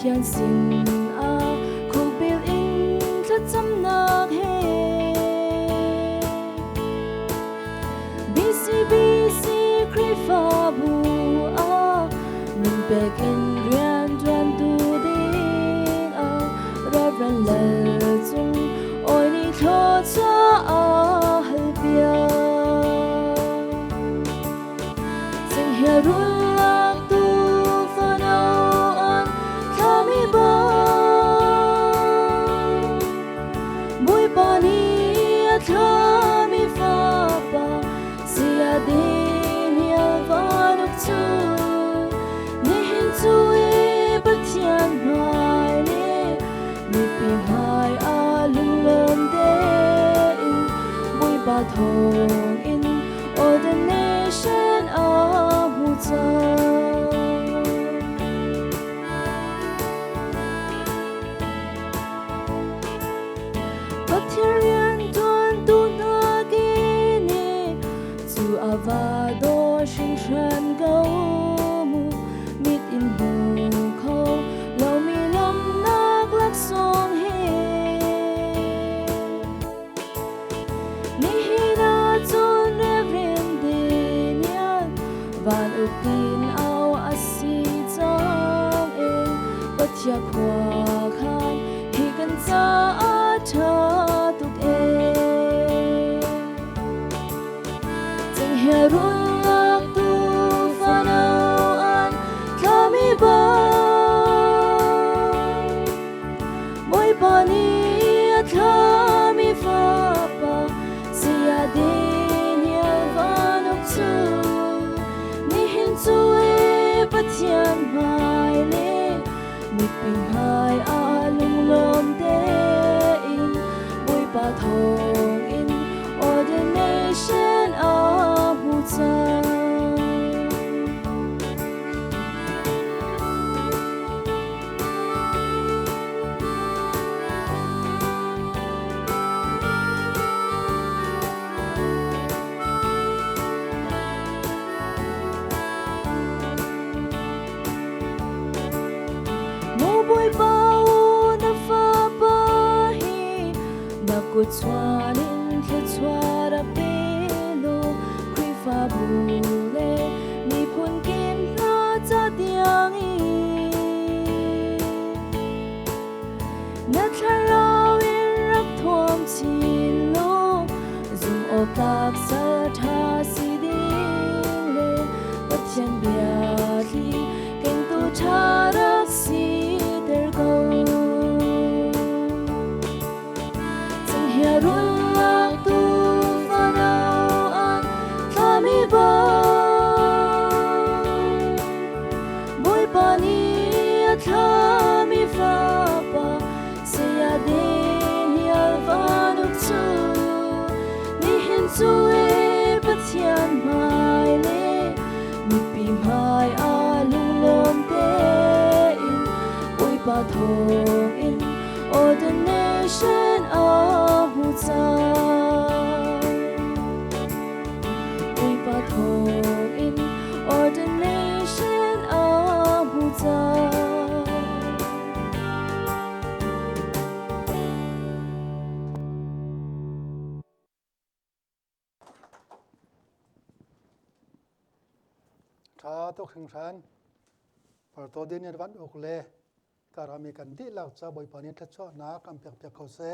thian sin a khu bil in thất chăm nak he BC kri fa bu a min bek in rian duan du ding a ra ran lal chung oi ni tho cha a hal bia sing here run lak tu fa no an kami ba mui pa ni a kami fa pa sia din ya va nuk chu ni hin chu e ba thian mai ni mi pi mai a lung lom de in mui ba thong in ordination a hu cha Bacterian tuan tu na gi ni chu avado shin shan go mu mit in bu kho lo mi lam nak lak song he ni hi na chun revin din yan van upin au asi chang e patya khwa khan hi kan cha a tha tuk e Sing here run lak tu fa no an kami ba moi pa ni a kami fa pa sia din ya va nuk chu ni hin chu e pa thian mai le mi pin hai a lung lom de in moi pa thong in ordination a hu cha mo boy bao na fa pa hi na ku chuan in the chua ra pe lo kri fa bu le ni phun kim na cha tiang i na tharau in rak thom chin lo zum o tak sa tha si ding le pathian bia thi keng tu tha rak si der go Sing here run lak tu fa no an kami ba moi pa ni a kami fa pa sia din ya va nuk chu ni hin chu e pa thian mai le mi pi mai a lung lom de in oi pa thong in ordination a hu cha oi pa thong in ordination a hu cha Tha to khing san par to din yan van ok le karami kan di lak cha boy panin tha cho na kam pek pek kho se